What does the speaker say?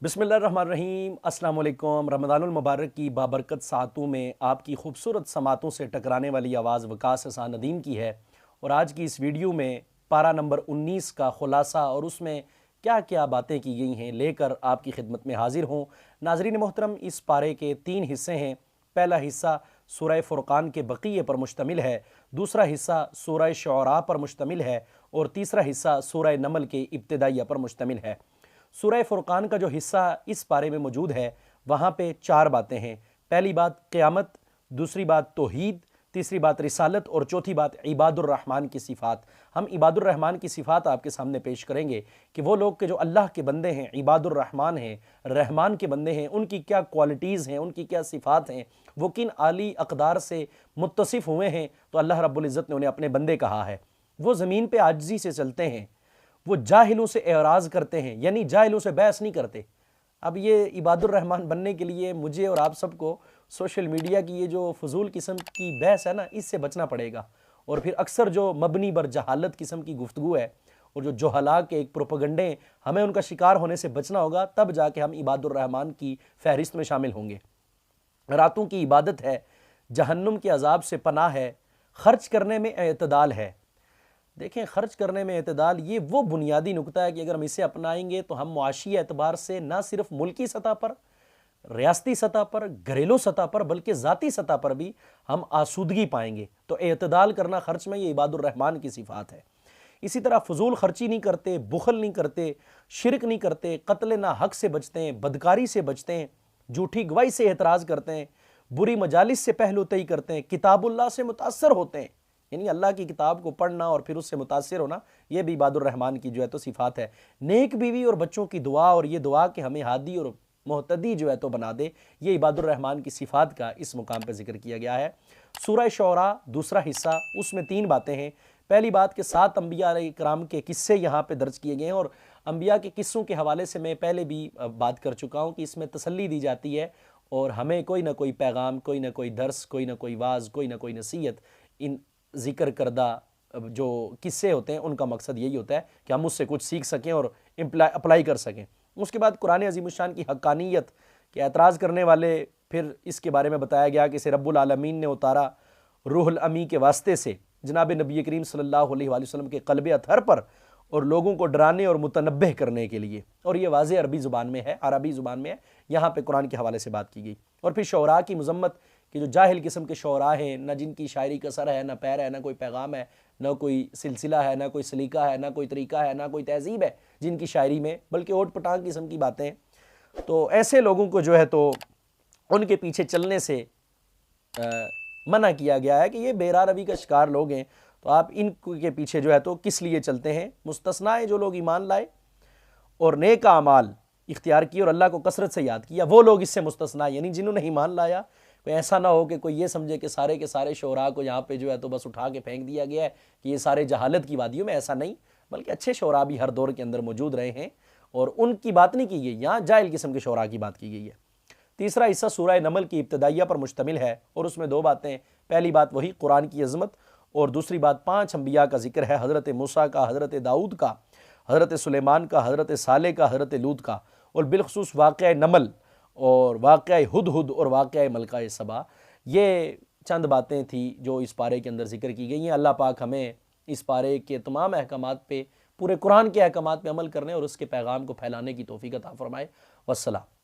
बिस्मिल्लाहिर्रहमानिर्रहीम अस्सलाम वालेकुम। रमज़ानुल मुबारक की बाबरकत सातों में आपकी खूबसूरत समातों से टकराने वाली आवाज़ वकास हसन नदीम की है। और आज की इस वीडियो में पारा नंबर 19 का ख़ुलासा और उसमें क्या क्या बातें की गई हैं लेकर आपकी खिदमत में हाजिर हूँ। नाज़रीन मोहतरम, इस पारे के 3 हिस्से हैं। पहला हिस्सा सूरह फ़ुरक़ान के बक़िये पर मुश्तमिल है, दूसरा हिस्सा सूरह शुअरा पर मुश्तमिल है और तीसरा हिस्सा सूरह नमल के इब्तिदाइया पर मुश्तमिल है। सूरह फ़ुरक़ान का जो हिस्सा इस पारे में मौजूद है वहाँ पे 4 बातें हैं। पहली बात क़यामत, दूसरी बात तौहीद, तीसरी बात रिसालत और चौथी बात इबादुर रहमान की सिफ़ात। हम इबादुर रहमान की सिफ़ात आपके सामने पेश करेंगे कि वो लोग के जो अल्लाह के बंदे हैं, इबादुर रहमान हैं, रहमान के बंदे हैं, उनकी क्या क्वालिटीज़ हैं, उनकी क्या सिफ़ात हैं, वो किन आली अक़दार से मुत्तसिफ़ हुए हैं। तो अल्लाह रब्बुल इज़्ज़त ने उन्हें अपने बंदे कहा है। वो ज़मीन पर आजिज़ी से चलते हैं, वो जाहिलों से एराज़ करते हैं, यानी जाहिलों से बहस नहीं करते। अब ये इबादुर रहमान बनने के लिए मुझे और आप सबको सोशल मीडिया की ये जो फजूल किस्म की बहस है ना, इससे बचना पड़ेगा। और फिर अक्सर जो मबनी बर जहालत किस्म की गुफ्तगू है और जो जोहला के एक प्रोपगंडे, हमें उनका शिकार होने से बचना होगा, तब जाके हम इबादुर रहमान की फहरिस्त में शामिल होंगे। रातों की इबादत है, जहन्नुम के अजाब से पनाह है, खर्च करने में एतदाल है। देखें, खर्च करने में एतदाल ये वो बुनियादी नुकता है कि अगर हम इसे अपनाएंगे तो हम मुआशी एतबार से ना सिर्फ मुल्की सतह पर, रियासती सतह पर, घरेलू सतह पर, बल्कि ज़ाती सतह पर भी हम आसूदगी पाएंगे। तो एतदाल करना खर्च में ये इबादुर रहमान की सिफ़ात है। इसी तरह फजूल खर्ची नहीं करते, बुखल नहीं करते, शिरक नहीं करते, कत्ल ना हक से बचते हैं, बदकारी से बचते हैं, झूठी गवाही से एतराज़ करते हैं, बुरी मजालिस से पहलुतई करते हैं, किताबुल्लाह से मुतासर होते हैं, यानी अल्लाह की किताब को पढ़ना और फिर उससे मुतासिर होना, यह भी इबादुर रहमान की जो है तो सिफ़ात है। नेक बीवी और बच्चों की दुआ, और ये दुआ कि हमें हादी और मोहतदी जो है तो बना दे, ये इबादुर रहमान की सिफ़ात का इस मुकाम पर जिक्र किया गया है। सूरह शुअरा दूसरा हिस्सा, उसमें 3 बातें हैं। पहली बात कि 7 अंबिया अलैहिस्सलाम के किस्से यहाँ पे दर्ज किए गए हैं और अंबिया के किस्सों के हवाले से मैं पहले भी बात कर चुका हूँ कि इसमें तसल्ली दी जाती है और हमें कोई ना कोई पैगाम, कोई ना कोई दर्स, कोई ना कोई वाज, कोई ना कोई नसीहत इन ज़िक्र करदा जो किस्से होते हैं उनका मकसद यही होता है कि हम उससे कुछ सीख सकें और अप्लाई कर सकें। उसके बाद कुरान अज़ीमुश्शान की हक्कानियत के एतराज़ करने वाले, फिर इसके बारे में बताया गया कि इसे रब्बुल आलमीन ने उतारा रूहुल अमी के वास्ते से जनाब नबी करीम सल्लल्लाहु अलैहि वसल्लम के क़ल्ब अतहर पर और लोगों को डराने और मुतनब्बह करने के लिए, और ये वाज़ेह अरबी ज़ुबान में है, अरबी ज़ुबान में है। यहाँ पे कुरान के हवाले से बात की गई। और फिर शौरा की मज़म्मत कि जो जाहिल किस्म के शौरा हैं, न जिनकी शायरी का सर है, न पैर है, न कोई पैगाम है, न कोई सिलसिला है, न कोई सलीका है, न कोई तरीका है, न कोई तहज़ीब है जिनकी शायरी में, बल्कि ओट पटांग किस्म की बातें। तो ऐसे लोगों को जो है तो उनके पीछे चलने से मना किया गया है कि ये बेरा रवि का शिकार लोग हैं, तो आप इनके पीछे जो है तो किस लिए चलते हैं। मुस्तस्ना है जो लोग ईमान लाए और नेक आमाल इख्तियार किए और अल्लाह को कसरत से याद किया, वो लोग इससे मुस्तस्ना, यानी जिन्होंने ईमान लाया। कोई ऐसा ना हो कि कोई ये समझे कि सारे के सारे शोरा को यहाँ पे जो है तो बस उठा के फेंक दिया गया है कि ये सारे जहालत की वादियों में, ऐसा नहीं, बल्कि अच्छे शोरा भी हर दौर के अंदर मौजूद रहे हैं और उनकी बात नहीं की गई, यहाँ जाहिल किस्म के शोरा की बात की गई है। तीसरा हिस्सा सूरह नमल की इब्तिदाइया पर मुश्तमिल है और उसमें 2 बातें। पहली बात वही कुरान की अज़मत और दूसरी बात 5 अंबिया का जिक्र है, हज़रत मूसा का, हज़रत दाऊद का, हज़रत सुलेमान का, हज़रत साले का, हज़रत लूत का, और बिलखसूस वाक़या नमल और वाक़या हुदहुद और वाक़या मलका सबा। ये चंद बातें थी जो इस पारे के अंदर जिक्र की गई हैं। अल्लाह पाक हमें इस पारे के तमाम अहकामात पे, पूरे कुरान के अहकामात पे अमल करने और उसके पैगाम को फैलाने की तौफ़ीक़ अता फ़रमाए। वस्सलाम।